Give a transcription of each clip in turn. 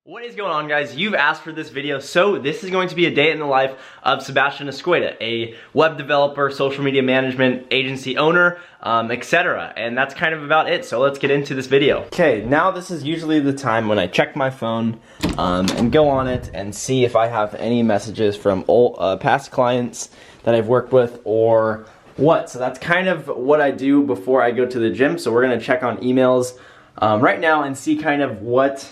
What is going on, guys? You've asked for this video, so this is going to be a day in the life of Sebastian Esqueda, a web developer, social media management agency owner, etc. And that's kind of about it, so let's get into this video. Okay, now this is usually the time when I check my phone and go on it and see if I have any messages from past clients that I've worked with or what. So that's kind of what I do before I go to the gym. So we're gonna check on emails right now and see kind of what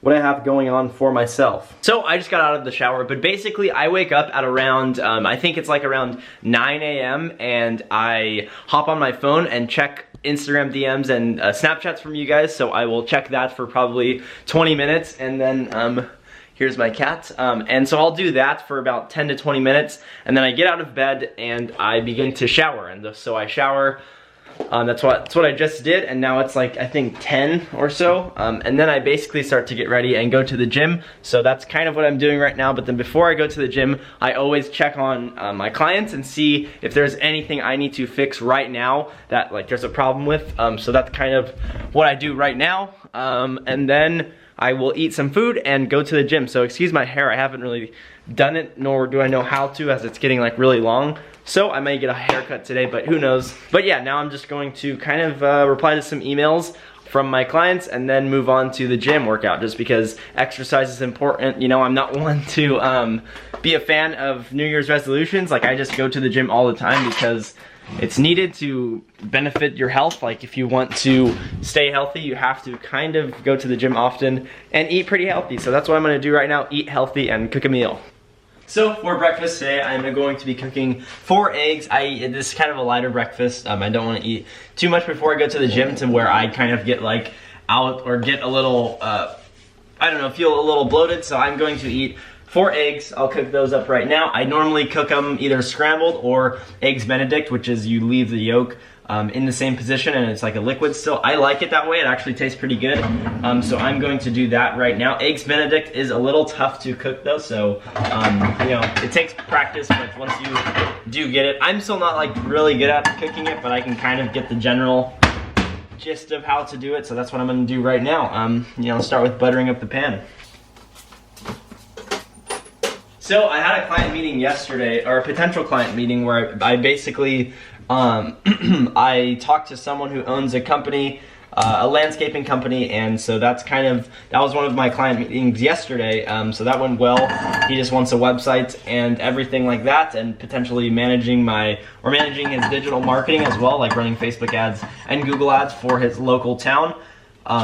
I have going on for myself. So I just got out of the shower, but basically I wake up at around, I think it's like around 9 a.m. and I hop on my phone and check Instagram DMs and Snapchats from you guys. So I will check that for probably 20 minutes and then here's my cat. And so I'll do that for about 10 to 20 minutes and then I get out of bed and I begin to shower. And so I shower. That's what I just did, and now it's like I think 10 or so, and then I basically start to get ready and go to the gym. So that's kind of what I'm doing right now. But then before I go to the gym, I always check on my clients and see if there's anything I need to fix right now that like there's a problem with. So that's kind of what I do right now, and then I will eat some food and go to the gym. So excuse my hair, I haven't really done it, nor do I know how to, as it's getting like really long. So I may get a haircut today, but who knows. But yeah, now I'm just going to kind of reply to some emails from my clients and then move on to the gym workout, just because exercise is important. You know, I'm not one to be a fan of New Year's resolutions. Like I just go to the gym all the time because it's needed to benefit your health. Like if you want to stay healthy, you have to kind of go to the gym often and eat pretty healthy. So that's what I'm gonna do right now, eat healthy and cook a meal. So for breakfast today, I'm going to be cooking 4 eggs. This is kind of a lighter breakfast. I don't want to eat too much before I go to the gym to where I kind of get like out or get a little, I don't know, feel a little bloated. So I'm going to eat 4 eggs. I'll cook those up right now. I normally cook them either scrambled or eggs Benedict, which is you leave the yolk in the same position and it's like a liquid still. I like it that way. It actually tastes pretty good. So I'm going to do that right now. Eggs Benedict is a little tough to cook though, so you know, it takes practice, but once you do get it, I'm still not like really good at cooking it, but I can kind of get the general gist of how to do it. So that's what I'm gonna do right now. You know, start with buttering up the pan. So I had a client meeting yesterday, or a potential client meeting, where I basically I talked to someone who owns a company, a landscaping company, and so that was one of my client meetings yesterday. So that went well. He just wants a website and everything like that, and potentially managing his digital marketing as well, like running Facebook ads and Google ads for his local town.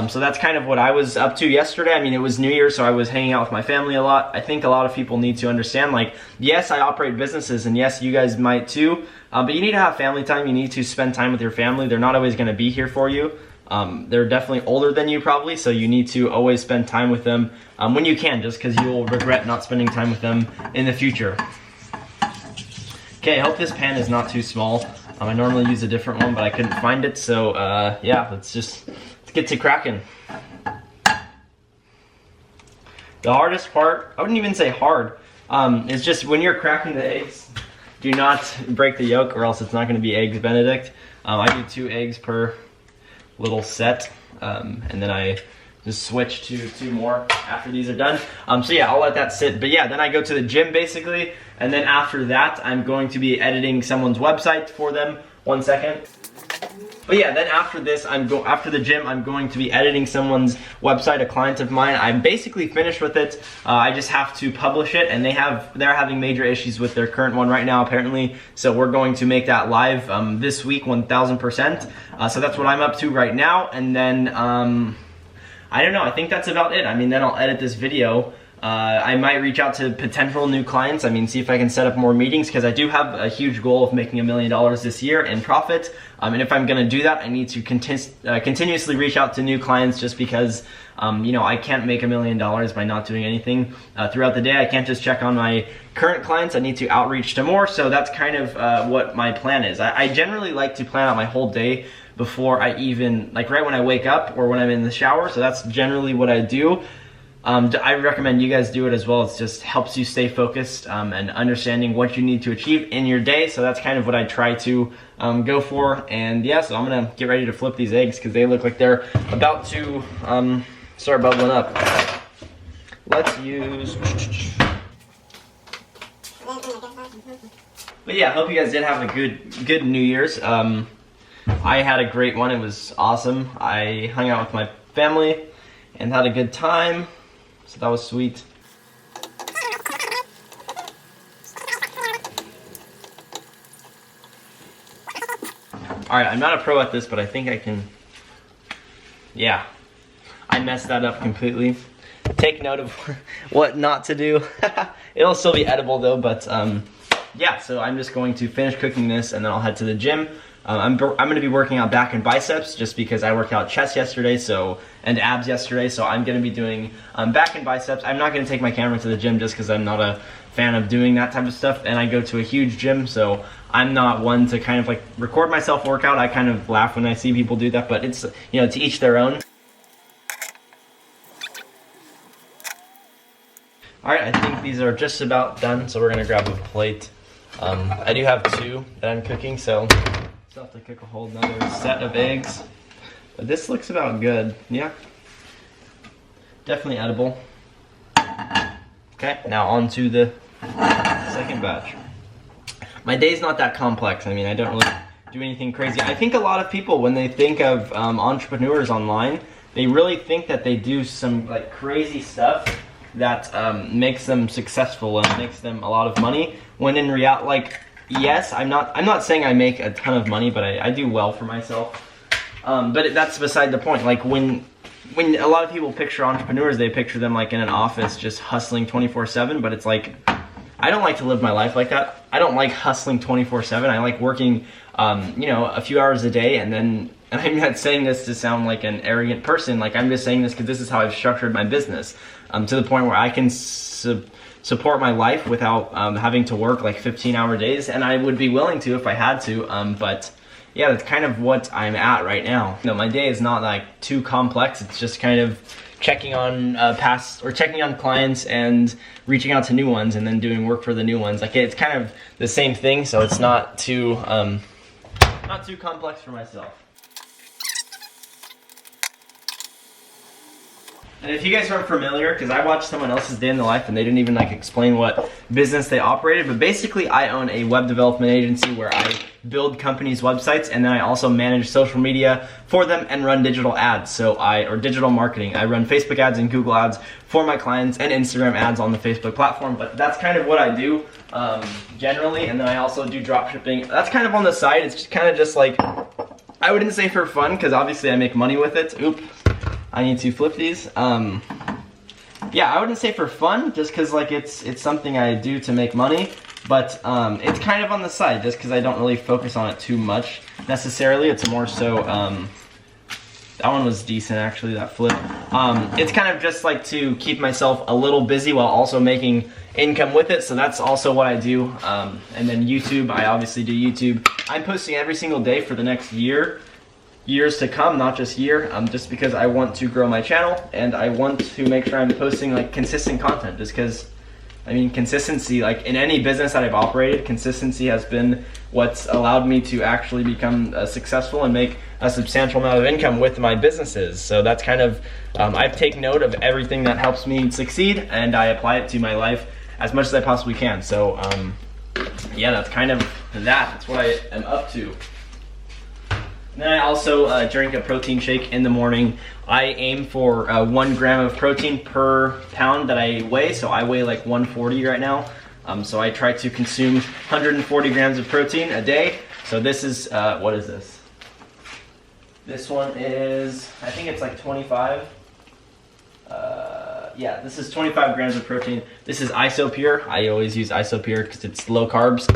So that's kind of what I was up to yesterday. I mean, it was New Year, so I was hanging out with my family a lot. I think a lot of people need to understand, like, yes, I operate businesses, and yes, you guys might too, but you need to have family time. You need to spend time with your family. They're not always going to be here for you. They're definitely older than you probably, so you need to always spend time with them when you can, just because you will regret not spending time with them in the future. Okay, I hope this pan is not too small. I normally use a different one, but I couldn't find it, so yeah, let's get to cracking. The hardest part, I wouldn't even say hard, is just when you're cracking the eggs, do not break the yolk or else it's not going to be eggs Benedict. I do 2 eggs per little set, and then I just switch to 2 more after these are done. So yeah, I'll let that sit. But yeah, then I go to the gym basically, and then after that, I'm going to be editing someone's website for them. 1 second. But yeah, then after this, after the gym, I'm going to be editing someone's website, a client of mine. I'm basically finished with it. I just have to publish it, and they're having major issues with their current one right now, apparently. So we're going to make that live this week, 1000%. So that's what I'm up to right now. And then I don't know. I think that's about it. I mean, then I'll edit this video. I might reach out to potential new clients. I mean, see if I can set up more meetings, because I do have a huge goal of making $1 million this year in profit. And if I'm going to do that, I need to continuously reach out to new clients, just because, you know, I can't make $1 million by not doing anything throughout the day. I can't just check on my current clients. I need to outreach to more. So that's kind of what my plan is. I generally like to plan out my whole day before I even, like right when I wake up or when I'm in the shower. So that's generally what I do. I recommend you guys do it as well. It just helps you stay focused and understanding what you need to achieve in your day. So that's kind of what I try to go for. And yeah, so I'm gonna get ready to flip these eggs because they look like they're about to start bubbling up. let's use. But yeah, hope you guys did have a good New Year's. I had a great one. It was awesome. I hung out with my family and had a good time, so that was sweet. Alright, I'm not a pro at this, but I think I can. Yeah, I messed that up completely. Take note of what not to do. It'll still be edible though, but yeah, so I'm just going to finish cooking this and then I'll head to the gym. I'm going to be working out back and biceps just because I worked out chest yesterday and abs yesterday, so I'm going to be doing back and biceps. I'm not going to take my camera to the gym just because I'm not a fan of doing that type of stuff, and I go to a huge gym, so I'm not one to kind of like record myself workout. I kind of laugh when I see people do that, but it's, you know, to each their own. Alright, I think these are just about done, so we're going to grab a plate. I do have 2 that I'm cooking, so still have to cook a whole another set of eggs. But this looks about good, yeah. Definitely edible. Okay, now on to the second batch. My day's not that complex. I mean, I don't really do anything crazy. I think a lot of people, when they think of entrepreneurs online, they really think that they do some like crazy stuff that makes them successful and makes them a lot of money, when in reality, like, yes, I'm not saying I make a ton of money, but I do well for myself. But that's beside the point. Like when a lot of people picture entrepreneurs, they picture them like in an office just hustling 24/7, but it's like, I don't like to live my life like that. I don't like hustling 24/7. I like working, you know, a few hours a day, and I'm not saying this to sound like an arrogant person. Like, I'm just saying this because this is how I've structured my business, to the point where I can support my life without having to work like 15-hour days, and I would be willing to if I had to, but yeah, that's kind of what I'm at right now. You know, my day is not like too complex. It's just kind of checking on checking on clients and reaching out to new ones, and then doing work for the new ones. Like, it's kind of the same thing, so it's not too complex for myself. And if you guys aren't familiar, because I watched someone else's day in the life and they didn't even like explain what business they operated, but basically I own a web development agency where I build companies' websites, and then I also manage social media for them and run digital ads. Or digital marketing. I run Facebook ads and Google ads for my clients, and Instagram ads on the Facebook platform. But that's kind of what I do generally, and then I also do drop shipping. That's kind of on the side. It's just kind of just like, I wouldn't say for fun, because obviously I make money with it. Oop. I need to flip these. Yeah, I wouldn't say for fun, just because like it's something I do to make money, but it's kind of on the side, just because I don't really focus on it too much necessarily. It's more so, that one was decent actually, that flip. It's kind of just like to keep myself a little busy while also making income with it, so that's also what I do. And then YouTube, I obviously do YouTube. I'm posting every single day for the next years to come, not just year, just because I want to grow my channel, and I want to make sure I'm posting like consistent content, just because, I mean, consistency, like in any business that I've operated, consistency has been what's allowed me to actually become successful and make a substantial amount of income with my businesses. So that's kind of, I take note of everything that helps me succeed, and I apply it to my life as much as I possibly can. So yeah, that's kind of that's what I am up to. And then I also drink a protein shake in the morning. I aim for 1 gram of protein per pound that I weigh, so I weigh like 140 right now. So I try to consume 140 grams of protein a day. So this is, what is this? This one is, I think it's like 25. Yeah, this is 25 grams of protein. This is IsoPure. I always use IsoPure because it's low carbs.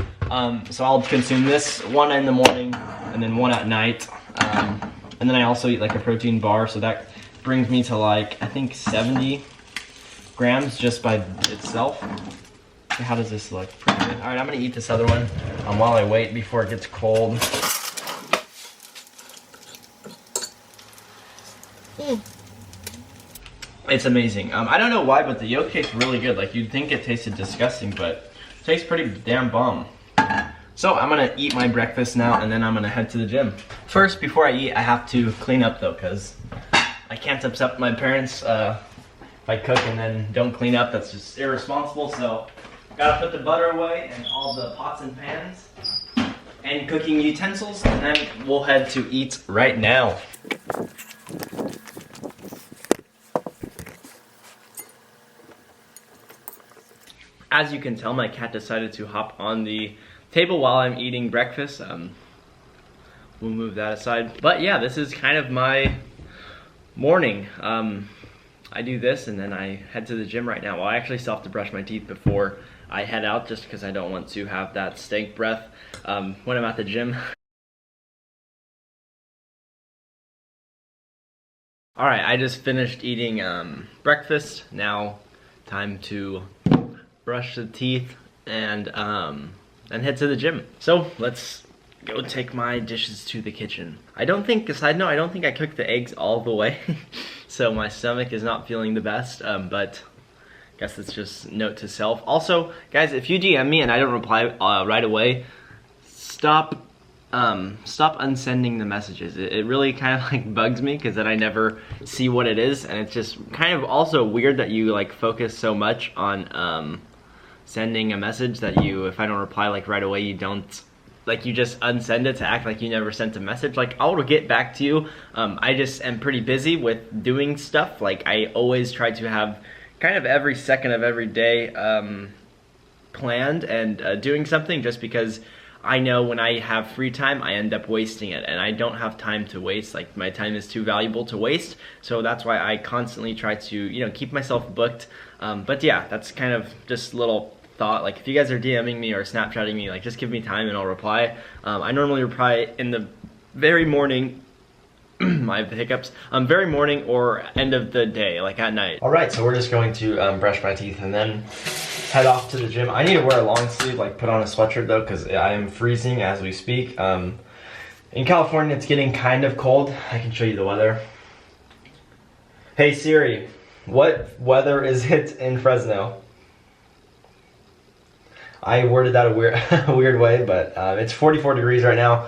So I'll consume this 1 in the morning and then 1 at night. And then I also eat like a protein bar, so that brings me to like, I think 70 grams just by itself. How does this look? Pretty good. All right, I'm gonna eat this other one while I wait before it gets cold. It's amazing. I don't know why, but the yolk tastes really good. Like, you'd think it tasted disgusting, but it tastes pretty damn bomb. So I'm gonna eat my breakfast now, and then I'm gonna head to the gym. First, before I eat, I have to clean up though, because I can't upset my parents if I cook and then don't clean up, that's just irresponsible. So gotta put the butter away and all the pots and pans and cooking utensils, and then we'll head to eat right now. As you can tell, my cat decided to hop on the table while I'm eating breakfast. We'll move that aside. But yeah, this is kind of my morning. I do this and then I head to the gym right now. Well, I actually still have to brush my teeth before I head out, just because I don't want to have that stank breath when I'm at the gym. Alright, I just finished eating breakfast. Now time to brush the teeth and head to the gym. So let's go take my dishes to the kitchen. I don't think, side note, I don't think I cooked the eggs all the way. So my stomach is not feeling the best, but I guess it's just note to self. Also, guys, if you DM me and I don't reply right away, stop unsending the messages. It really kind of like bugs me, because then I never see what it is, and it's just kind of also weird that you like focus so much on sending a message that you, if I don't reply like right away, you don't, like, you just unsend it to act like you never sent a message. Like, I'll get back to you. I just am pretty busy with doing stuff. Like, I always try to have kind of every second of every day planned and doing something, just because I know when I have free time, I end up wasting it, and I don't have time to waste. Like, my time is too valuable to waste, so that's why I constantly try to, you know, keep myself booked. But yeah, that's kind of just a little thought. Like, if you guys are DMing me or Snapchatting me, like, just give me time and I'll reply. I normally reply in the very morning. I have the hiccups. Very morning or end of the day, like at night. All right, so we're just going to brush my teeth and then head off to the gym. I need to wear a long sleeve, like put on a sweatshirt though, because I am freezing as we speak. In California, it's getting kind of cold. I can show you the weather. Hey Siri, what weather is it in Fresno? I worded that a weird way, but it's 44 degrees right now.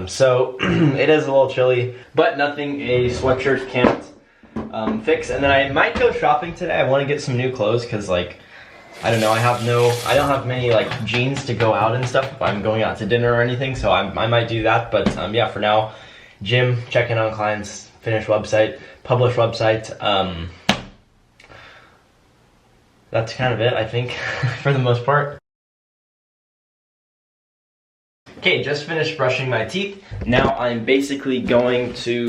So it is a little chilly, but nothing a sweatshirt can't fix. And then I might go shopping today. I want to get some new clothes, because, like, I don't know, I don't have many like jeans to go out and stuff if I'm going out to dinner or anything, so I might do that. But yeah, for now, gym, check in on clients, finish website, publish website. That's kind of it, I think, for the most part. Okay, just finished brushing my teeth. Now I'm basically going to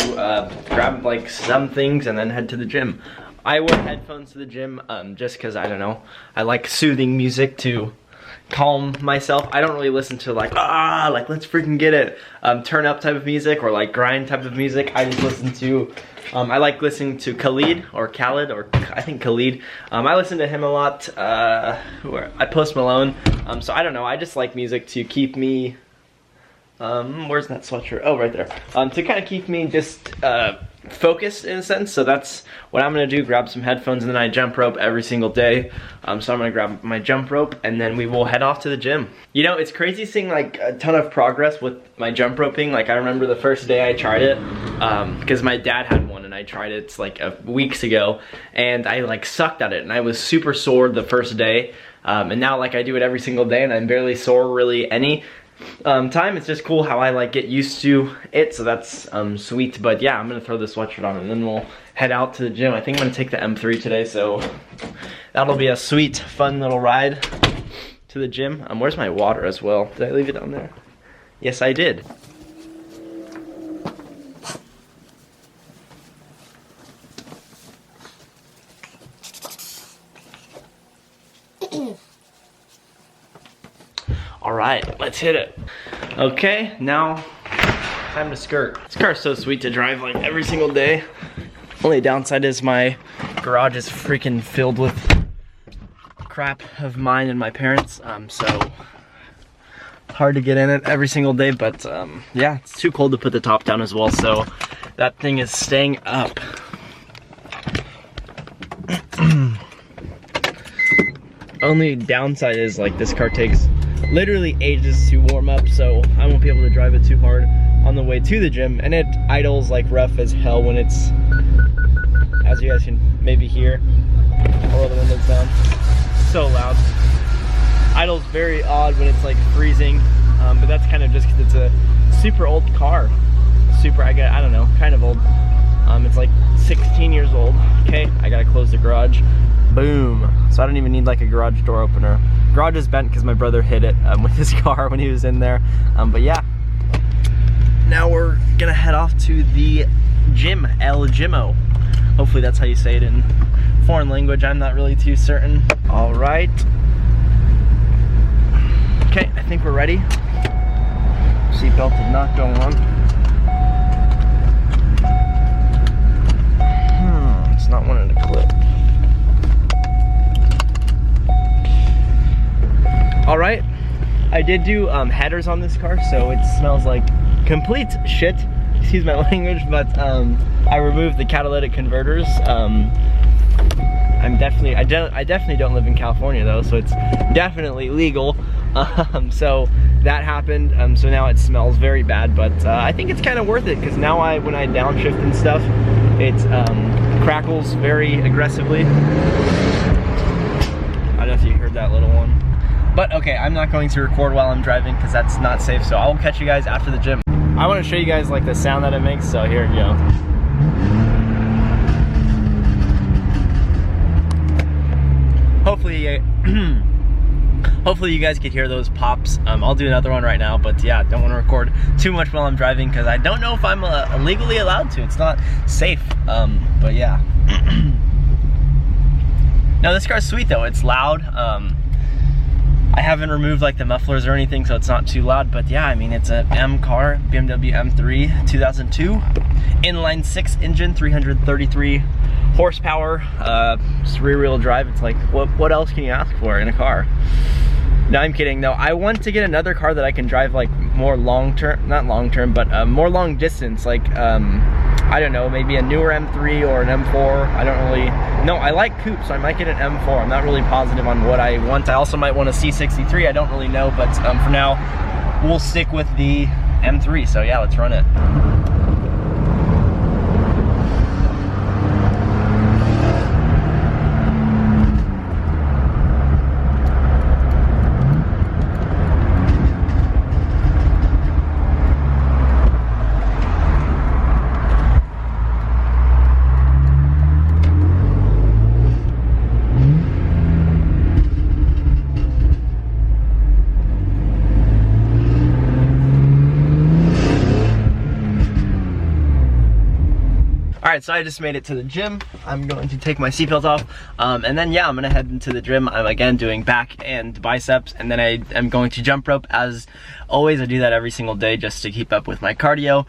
grab like some things and then head to the gym. I wear headphones to the gym just because, I don't know, I like soothing music to calm myself. I don't really listen to like let's freaking get it, turn up type of music, or like grind type of music. I just listen to, I like listening to Khalid, or I think Khalid. I listen to him a lot. I Post Malone. So I don't know, I just like music to keep me, where's that sweatshirt? Oh, right there. To kind of keep me just focused in a sense. So that's what I'm gonna do, grab some headphones, and then I jump rope every single day. So I'm gonna grab my jump rope and then we will head off to the gym. You know, it's crazy seeing like a ton of progress with my jump roping. Like, I remember the first day I tried it, because my dad had one and I tried it like weeks ago, and I like sucked at it and I was super sore the first day. And now like I do it every single day and I'm barely sore really any time. It's just cool how I like get used to it, so that's sweet. But yeah, I'm gonna throw this sweatshirt on and then we'll head out to the gym. I think I'm gonna take the M3 today, so that'll be a sweet, fun little ride to the gym. Where's my water as well? Did I leave it down there? Yes, I did. All right, let's hit it. Okay, now time to skirt. This car is so sweet to drive like every single day. Only downside is my garage is freaking filled with crap of mine and my parents. So hard to get in it every single day, but yeah, it's too cold to put the top down as well, so that thing is staying up. Only downside is like this car takes literally ages to warm up, so I won't be able to drive it too hard on the way to the gym, and it idles like rough as hell when it's, as you guys can maybe hear, so loud. Idle's very odd when it's like freezing, but that's kind of just because it's a super old car. I don't know, kind of old. It's like 16 years old. Okay, I gotta close the garage. Boom. So I don't even need like a garage door opener. Garage is bent because my brother hit it with his car when he was in there. But yeah, now we're gonna head off to the gym, El Gymmo. Hopefully that's how you say it in foreign language. I'm not really too certain. All right. Okay, I think we're ready. Seatbelt did not go on. It's not wanting to clip. All right, I did do headers on this car, so it smells like complete shit. Excuse my language, but I removed the catalytic converters. I definitely don't live in California though, so it's definitely legal. So that happened. So now it smells very bad, but I think it's kind of worth it because now when I downshift and stuff, it crackles very aggressively. I don't know if you heard that little one. But okay, I'm not going to record while I'm driving because that's not safe, so I will catch you guys after the gym. I want to show you guys like the sound that it makes, so here we go. Hopefully you guys could hear those pops. I'll do another one right now, but yeah, don't want to record too much while I'm driving because I don't know if I'm legally allowed to. It's not safe, but yeah. No, this car's sweet though. It's loud. I haven't removed like the mufflers or anything, so it's not too loud, but yeah, I mean, it's a M car, BMW M3 2002, inline 6 engine, 333 horsepower, just rear wheel drive. It's like, what else can you ask for in a car? No, I'm kidding though. I want to get another car that I can drive like more long term, not long term, but more long distance, like I don't know, maybe a newer M3 or an M4. I don't really know. I like coupe, so I might get an M4. I'm not really positive on what I want. I also might want a C63. I don't really know, but for now, we'll stick with the M3. So yeah, let's run it. Alright, so I just made it to the gym. I'm going to take my seatbelt off, and then yeah, I'm gonna head into the gym. I'm again doing back and biceps, and then I am going to jump rope as always. I do that every single day just to keep up with my cardio.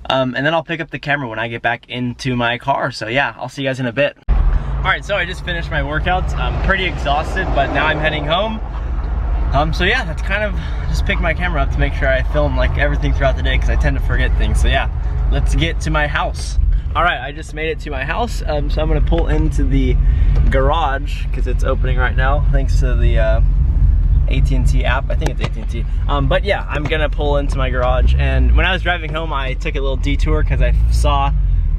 And then I'll pick up the camera when I get back into my car. So yeah, I'll see you guys in a bit. Alright, so I just finished my workouts. I'm pretty exhausted, but now I'm heading home. So yeah, that's kind of, just pick my camera up to make sure I film like everything throughout the day because I tend to forget things. So yeah, let's get to my house. All right, I just made it to my house, so I'm gonna pull into the garage because it's opening right now thanks to the AT&T app. I think it's AT&T. But yeah, I'm gonna pull into my garage, and when I was driving home, I took a little detour because I saw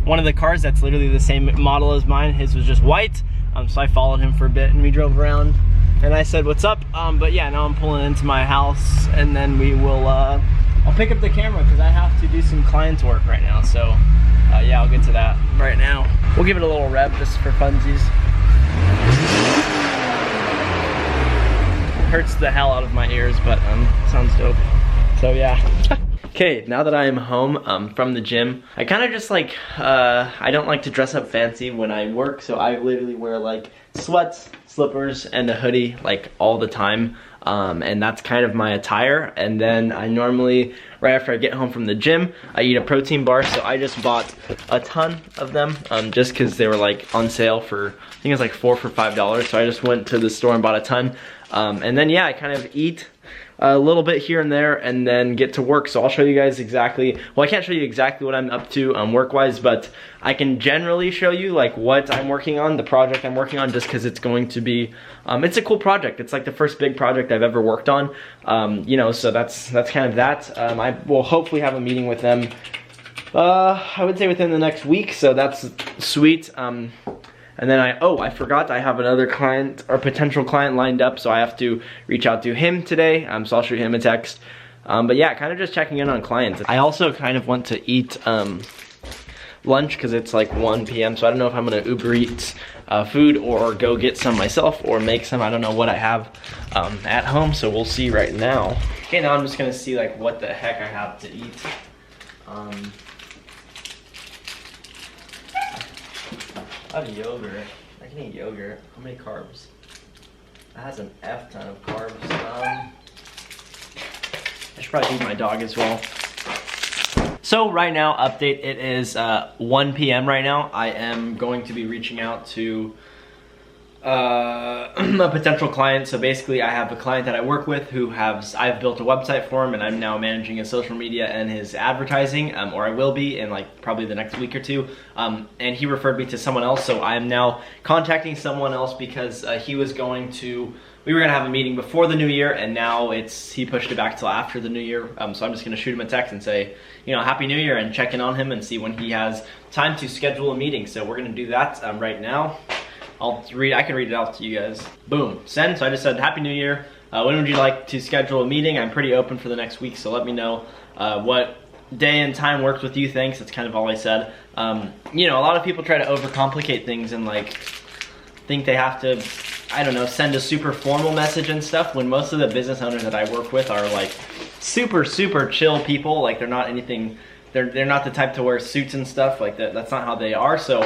one of the cars that's literally the same model as mine. His was just white, so I followed him for a bit and we drove around, and I said, what's up? But yeah, now I'm pulling into my house, and then we will, I'll pick up the camera because I have to do some client work right now, so yeah, I'll get to that right now. We'll give it a little rev just for funsies. Hurts the hell out of my ears, but sounds dope. So yeah. Okay, now that I am home from the gym, I kind of just like, I don't like to dress up fancy when I work, so I literally wear like sweats, slippers, and a hoodie like all the time. And that's kind of my attire. And then I normally, right after I get home from the gym, I eat a protein bar. So I just bought a ton of them just because they were like on sale for, I think it was like 4 for $5. So I just went to the store and bought a ton. And then yeah, I kind of eat a little bit here and there and then get to work. So I'll show you guys exactly, well, I can't show you exactly what I'm up to work-wise, but I can generally show you like what I'm working on, the project I'm working on, just because it's going to be, it's a cool project. It's like the first big project I've ever worked on, you know, so that's kind of that. I will hopefully have a meeting with them, I would say within the next week, so that's sweet. And then I forgot I have another client or potential client lined up, so I have to reach out to him today. So I'll shoot him a text. But yeah, kind of just checking in on clients. I also kind of want to eat lunch because it's like 1 p.m. So I don't know if I'm gonna Uber Eats food or go get some myself or make some. I don't know what I have at home, so we'll see right now. Okay, now I'm just gonna see like what the heck I have to eat. I have yogurt. I can eat yogurt. How many carbs? That has an F ton of carbs. I should probably feed my dog as well. So right now, update, it is 1 p.m. right now. I am going to be reaching out to a potential client. So basically I have a client that I work with who I've built a website for him, and I'm now managing his social media and his advertising, or I will be in like probably the next week or two. And he referred me to someone else, so I am now contacting someone else because we were gonna have a meeting before the new year, and now he pushed it back till after the new year. So I'm just gonna shoot him a text and say, you know, Happy New Year, and check in on him and see when he has time to schedule a meeting. So we're gonna do that right now. I can read it out to you guys. Boom, send. So I just said, Happy New Year. When would you like to schedule a meeting? I'm pretty open for the next week, so let me know what day and time works with you. Thanks, that's kind of all I said. You know, a lot of people try to overcomplicate things and like think they have to, I don't know, send a super formal message and stuff, when most of the business owners that I work with are like super chill people. Like they're not anything, they're not the type to wear suits and stuff. Like that's not how they are. So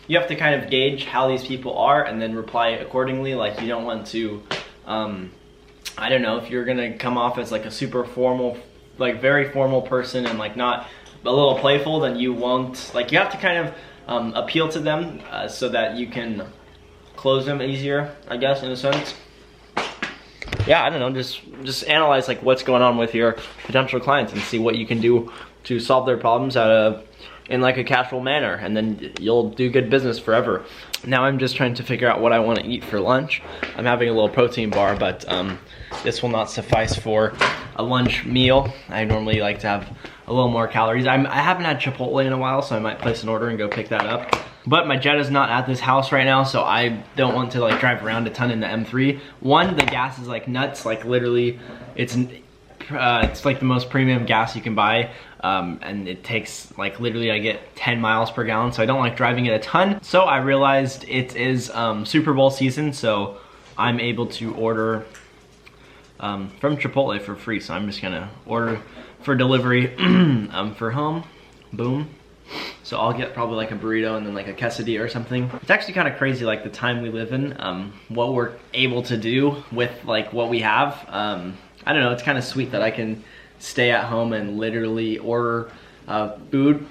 you have to kind of gauge how these people are and then reply accordingly. Like you don't want to, I don't know, if you're gonna come off as like a super formal, like very formal person and like not a little playful, then you won't, like you have to kind of appeal to them so that you can close them easier, I guess, in a sense. Yeah, I don't know, just analyze like what's going on with your potential clients and see what you can do to solve their problems in like a casual manner, and then you'll do good business forever. Now I'm just trying to figure out what I want to eat for lunch. I'm having a little protein bar, but this will not suffice for a lunch meal. I normally like to have a little more calories. I haven't had Chipotle in a while, so I might place an order and go pick that up. But my Jetta's not at this house right now, so I don't want to like drive around a ton in the M3. One, the gas is like nuts, like literally, it's like the most premium gas you can buy, and it takes like literally I get 10 miles per gallon, so I don't like driving it a ton. So I realized it is Super Bowl season, so I'm able to order from Chipotle for free. So I'm just gonna order for delivery for home. Boom. So I'll get probably like a burrito and then like a quesadilla or something. It's actually kind of crazy, like the time we live in, what we're able to do with like what we have. I don't know, it's kind of sweet that I can stay at home and literally order food.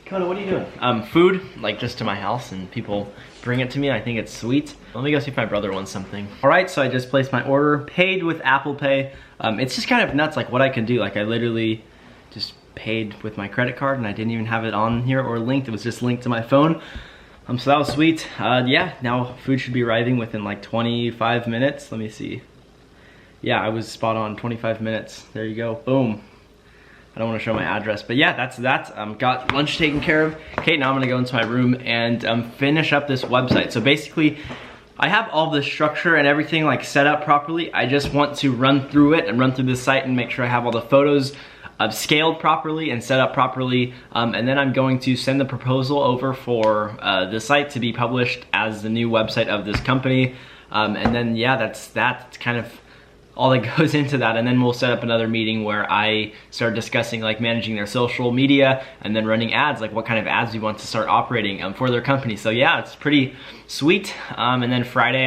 Kona, what are you doing? Food, like just to my house, and people bring it to me. I think it's sweet. Let me go see if my brother wants something. All right, so I just placed my order, paid with Apple Pay. It's just kind of nuts like what I can do. Like I literally just paid with my credit card, and I didn't even have it on here or linked. It was just linked to my phone. So that was sweet. Yeah, now food should be arriving within like 25 minutes. Let me see. Yeah, I was spot on, 25 minutes. There you go, boom. I don't want to show my address, but yeah, that's that. Got lunch taken care of. Okay, now I'm gonna go into my room and finish up this website. So basically, I have all the structure and everything like set up properly. I just want to run through it and run through this site and make sure I have all the photos scaled properly and set up properly, and then I'm going to send the proposal over for the site to be published as the new website of this company, and then yeah, that's kind of all that goes into that. And then we'll set up another meeting where I start discussing like managing their social media and then running ads, like what kind of ads we want to start operating for their company. So yeah, it's pretty sweet. And then Friday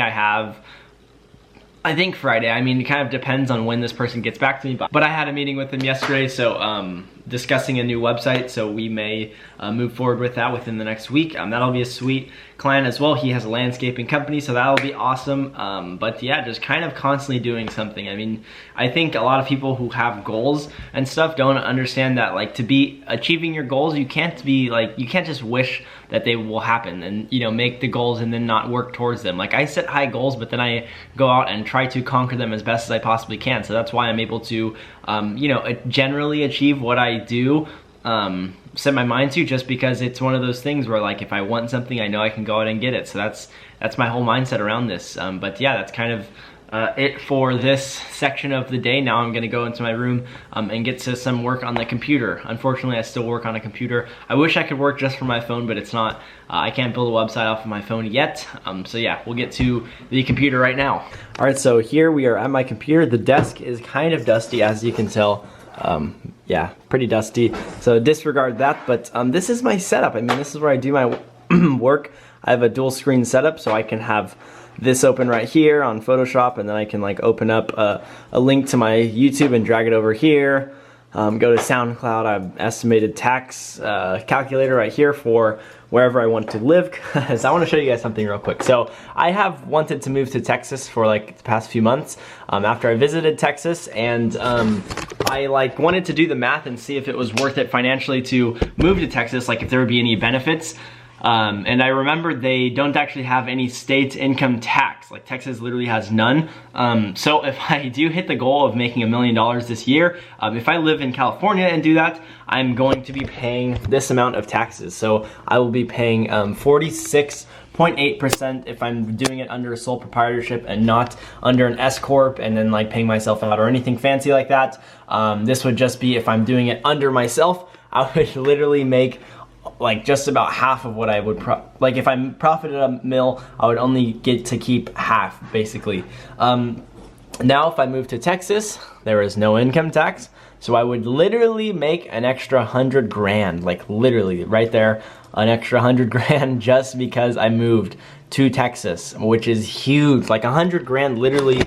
I think Friday, I mean, it kind of depends on when this person gets back to me, but I had a meeting with them yesterday, so discussing a new website, so we may move forward with that within the next week. That'll be a sweet client as well. He has a landscaping company, so that'll be awesome. But yeah, just kind of constantly doing something. I mean, I think a lot of people who have goals and stuff don't understand that like to be achieving your goals, you can't just wish that they will happen and, you know, make the goals and then not work towards them. Like I set high goals, but then I go out and try to conquer them as best as I possibly can. So that's why I'm able to, you know, generally achieve what I do set my mind to, just because it's one of those things where like if I want something, I know I can go out and get it. So that's my whole mindset around this. But yeah, that's kind of it for this section of the day. Now I'm gonna go into my room and get to some work on the computer. Unfortunately, I still work on a computer. I wish I could work just from my phone, but it's not. I can't build a website off of my phone yet. So yeah, we'll get to the computer right now. All right, so here we are at my computer. The desk is kind of dusty, as you can tell. Yeah, pretty dusty. So disregard that, but this is my setup. I mean, this is where I do my work. I have a dual screen setup, so I can have this open right here on Photoshop, and then I can like open up a link to my YouTube and drag it over here. Go to SoundCloud. I've estimated tax calculator right here for wherever I want to live. So I want to show you guys something real quick. So I have wanted to move to Texas for like the past few months after I visited Texas, and I like wanted to do the math and see if it was worth it financially to move to Texas, like if there would be any benefits. And I remember they don't actually have any state income tax. Like Texas literally has none. So if I do hit the goal of making $1 million this year, if I live in California and do that, I'm going to be paying this amount of taxes. So I will be paying 46.8% if I'm doing it under a sole proprietorship and not under an S Corp and then like paying myself out or anything fancy like that. This would just be if I'm doing it under myself, I would literally make like just about half of what I would like if I profited $1 million, I would only get to keep half basically. Now if I move to Texas, there is no income tax, so I would literally make an extra 100 grand, like literally right there, an extra 100 grand just because I moved to Texas, which is huge. Like 100 grand literally.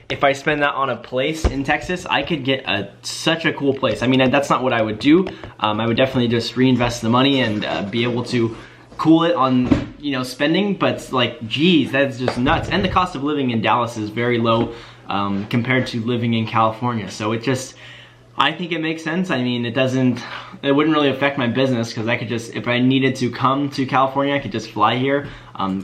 If I spend that on a place in Texas, I could get such a cool place. I mean, that's not what I would do. I would definitely just reinvest the money and be able to cool it on, you know, spending. But like, geez, that's just nuts. And the cost of living in Dallas is very low compared to living in California. So it just, I think it makes sense. I mean, it wouldn't really affect my business because I could just, if I needed to come to California, I could just fly here.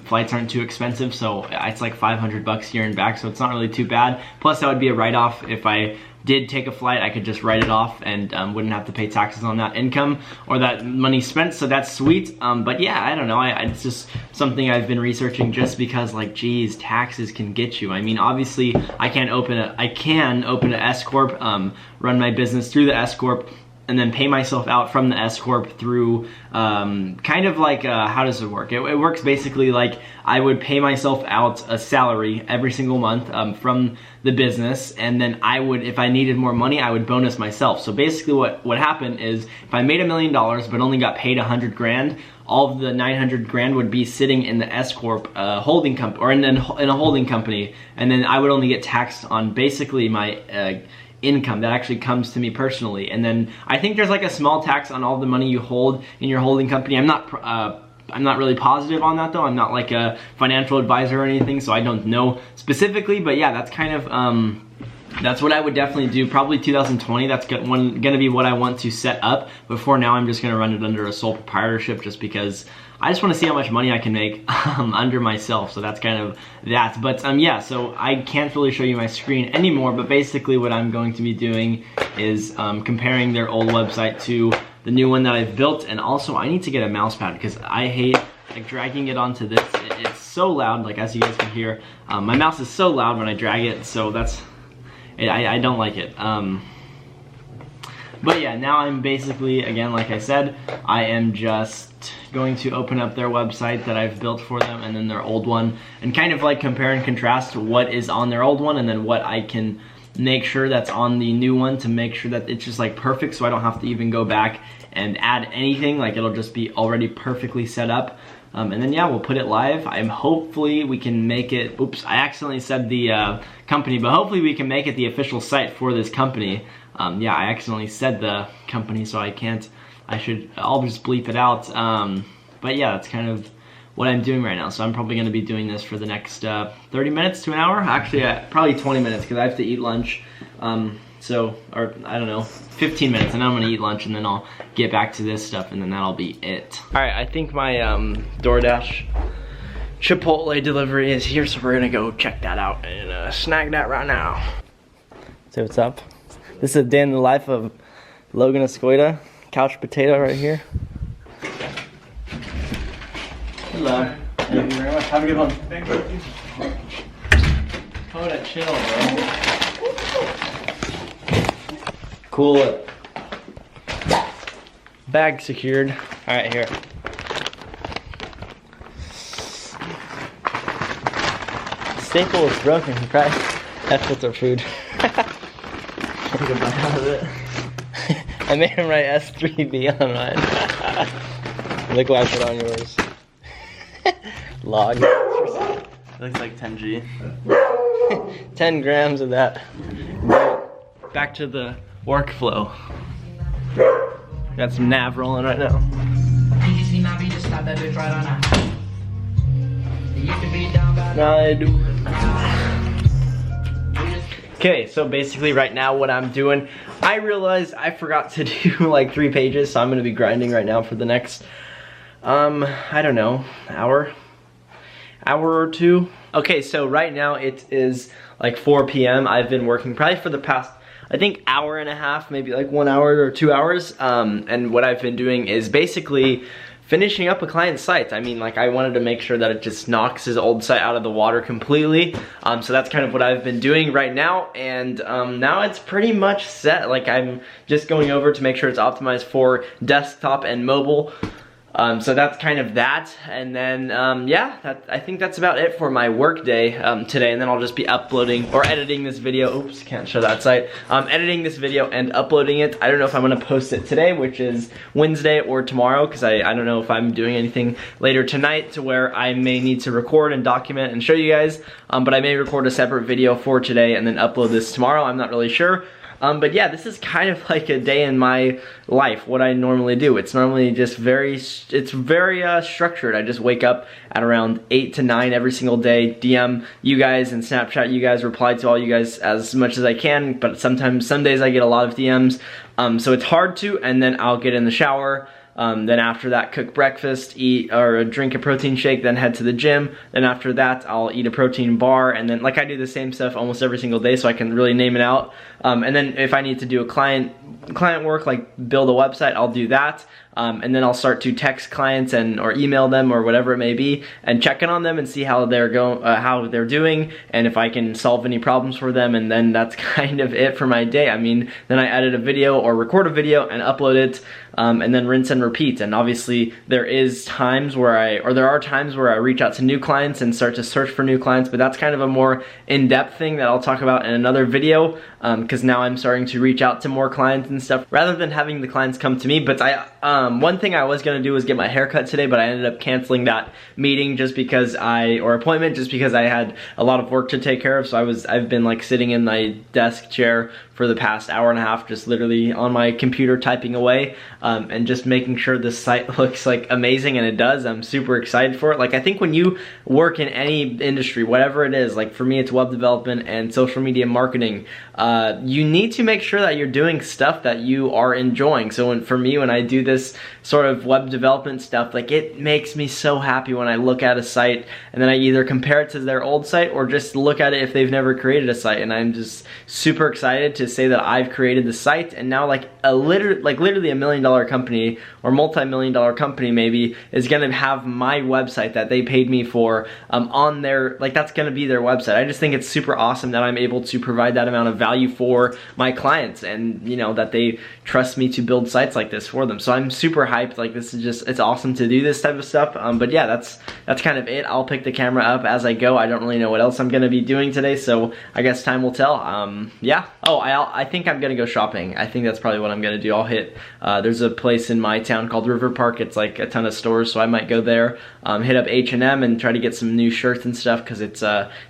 Flights aren't too expensive, so it's like $500 here and back, so it's not really too bad. Plus, that would be a write-off. If I did take a flight, I could just write it off and wouldn't have to pay taxes on that income or that money spent, so that's sweet. But yeah, I don't know. It's just something I've been researching just because, like, geez, taxes can get you. I mean, obviously, I can open an S Corp, run my business through the S Corp, and then pay myself out from the S Corp through kind of like, how does it work? It works basically like I would pay myself out a salary every single month from the business, and then I would, if I needed more money, I would bonus myself. So basically what happened is if I made $1 million but only got paid 100 grand, all of the 900 grand would be sitting in the S Corp holding company, or in a holding company, and then I would only get taxed on basically my income that actually comes to me personally. And then I think there's like a small tax on all the money you hold in your holding company. I'm not really positive on that though. I'm not like a financial advisor or anything, so I don't know specifically, but yeah, that's kind of that's what I would definitely do. Probably 2020, that's gonna be what I want to set up. But for now, I'm just gonna run it under a sole proprietorship just because I just want to see how much money I can make under myself. So that's kind of that. But yeah, so I can't really show you my screen anymore, but basically what I'm going to be doing is comparing their old website to the new one that I've built. And also I need to get a mouse pad because I hate like dragging it onto this. It's so loud, like as you guys can hear. My mouse is so loud when I drag it, so I don't like it. But yeah, now I'm basically, again, like I said, I am just going to open up their website that I've built for them and then their old one and kind of like compare and contrast what is on their old one and then what I can make sure that's on the new one to make sure that it's just like perfect, so I don't have to even go back and add anything. Like it'll just be already perfectly set up. And then yeah, we'll put it live. Hopefully we can make it, oops, I accidentally said the company, but hopefully we can make it the official site for this company. Yeah, I accidentally said the company, so I'll just bleep it out. But yeah, that's kind of what I'm doing right now. So I'm probably gonna be doing this for the next 30 minutes to an hour. Actually, probably 20 minutes because I have to eat lunch. Or I don't know, 15 minutes, and then I'm gonna eat lunch, and then I'll get back to this stuff, and then that'll be it. All right, I think my DoorDash Chipotle delivery is here, so we're gonna go check that out and snag that right now. Say what's up. This is a day in the life of Logan Esqueda, couch potato right here. Hello. Thank you very much. Have a good one. Thank you. Oh, that chill, bro. Cool. Bag secured. All right, here. Staple is broken, right? That's what's our food. Take a bite out of it. I made him write S3B on mine. Look what I put on yours. Log. Looks like 10G. 10 grams of that. Back to the workflow. Got some nav rolling right now. Now I do. Okay, so basically right now what I'm doing, I realized I forgot to do like 3 pages, so I'm gonna be grinding right now for the next, I don't know, hour or 2. Okay, so right now it is like 4 p.m. I've been working probably for the past, I think, hour and a half, maybe like 1 hour or 2 hours, and what I've been doing is basically finishing up a client's site. I mean, like, I wanted to make sure that it just knocks his old site out of the water completely. So that's kind of what I've been doing right now, and now it's pretty much set. Like, I'm just going over to make sure it's optimized for desktop and mobile. So that's kind of that, and then yeah, I think that's about it for my work day today, and then I'll just be uploading or editing this video. Oops, can't show that site. Editing this video and uploading it. I don't know if I'm gonna post it today, which is Wednesday, or tomorrow, because I don't know if I'm doing anything later tonight to where I may need to record and document and show you guys, but I may record a separate video for today and then upload this tomorrow. I'm not really sure. But yeah, this is kind of like a day in my life, what I normally do. It's normally just very structured. I just wake up at around 8 to 9 every single day, DM you guys and Snapchat you guys, reply to all you guys as much as I can, but sometimes, some days I get a lot of DMs, so it's hard to, and then I'll get in the shower. Then after that, cook breakfast, eat or drink a protein shake, then head to the gym. Then after that, I'll eat a protein bar, and then like I do the same stuff almost every single day, so I can really name it out. And then if I need to do a client work, like build a website, I'll do that. And then I'll start to text clients or email them or whatever it may be, and check in on them and see how they're doing, and if I can solve any problems for them. And then that's kind of it for my day. I mean, then I edit a video or record a video and upload it, and then rinse and repeat. And obviously there are times where I reach out to new clients and start to search for new clients, but that's kind of a more in-depth thing that I'll talk about in another video, because now I'm starting to reach out to more clients and stuff rather than having the clients come to me. But one thing I was gonna do was get my hair cut today, but I ended up canceling that meeting appointment just because I had a lot of work to take care of. So I've been like sitting in my desk chair for the past hour and a half, just literally on my computer typing away, and just making sure this site looks like amazing, and it does. I'm super excited for it. Like, I think when you work in any industry, whatever it is, like for me it's web development and social media marketing, you need to make sure that you're doing stuff that you are enjoying. So for me, when I do this sort of web development stuff, like, it makes me so happy when I look at a site and then I either compare it to their old site or just look at it if they've never created a site, and I'm just super excited to say that I've created the site. And now like literally $1 million company or multi-million dollar company maybe is gonna have my website that they paid me for on their, like, that's gonna be their website. I just think it's super awesome that I'm able to provide that amount of value for my clients, and you know, that they trust me to build sites like this for them. So I'm super hyped. Like, this is just, it's awesome to do this type of stuff. But yeah, that's kind of it. I'll pick the camera up as I go. I don't really know what else I'm gonna be doing today, so I guess time will tell. Yeah. Oh, I think I'm gonna go shopping. I think that's probably what I'm gonna do. I'll hit, there's a place in my town called River Park. It's like a ton of stores, so I might go there, hit up H&M and try to get some new shirts and stuff, because it's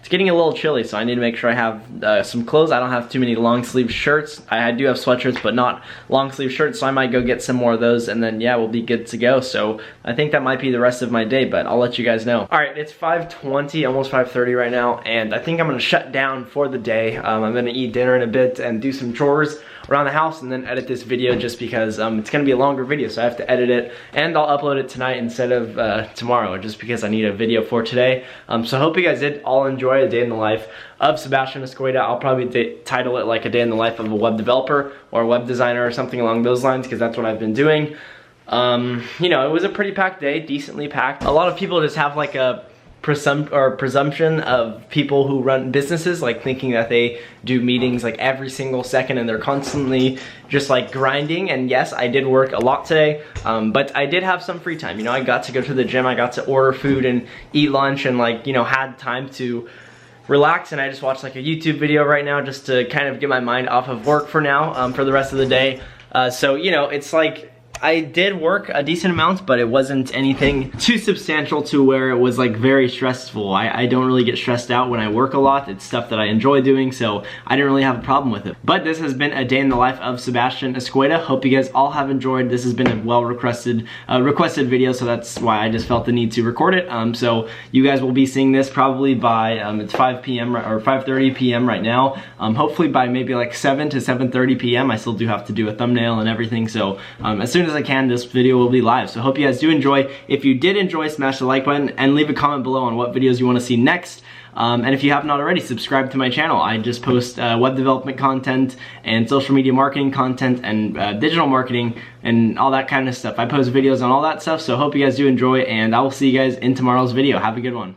getting a little chilly, so I need to make sure I have some clothes. I don't have too many long sleeve shirts. I do have sweatshirts, but not long sleeve shirts, so I might go get some more of those, and then yeah, we'll be good to go. So I think that might be the rest of my day, but I'll let you guys know. Alright, it's 5:20, almost 5:30 right now, and I think I'm gonna shut down for the day. I'm gonna eat dinner in a bit and do some chores around the house and then edit this video just because it's gonna be a longer video, so I have to edit it, and I'll upload it tonight instead of tomorrow, just because I need a video for today. So I hope you guys did all enjoy a day in the life of Sebastian Esqueda. I'll probably title it like a day in the life of a web developer or a web designer or something along those lines, because that's what I've been doing. You know, it was a pretty packed day, decently packed. A lot of people just have like a presumption of people who run businesses, like thinking that they do meetings like every single second and they're constantly just like grinding. And yes, I did work a lot today, but I did have some free time. You know, I got to go to the gym, I got to order food and eat lunch, and like, you know, had time to relax. And I just watched like a YouTube video right now just to kind of get my mind off of work for now, for the rest of the day. So, you know, it's like, I did work a decent amount, but it wasn't anything too substantial to where it was like very stressful. I don't really get stressed out when I work a lot. It's stuff that I enjoy doing, so I didn't really have a problem with it. But this has been a day in the life of Sebastian Esqueda. Hope you guys all have enjoyed. This has been a well requested video, so that's why I just felt the need to record it. So you guys will be seeing this probably by it's 5 p.m. or 5:30 p.m. right now. Hopefully by maybe like 7 to 7:30 p.m. I still do have to do a thumbnail and everything, so as soon as I can, this video will be live. So hope you guys do enjoy. If you did enjoy, smash the like button and leave a comment below on what videos you want to see next. And if you have not already, subscribe to my channel. I just post web development content and social media marketing content and digital marketing and all that kind of stuff. I post videos on all that stuff, so hope you guys do enjoy, and I will see you guys in tomorrow's video. Have a good one.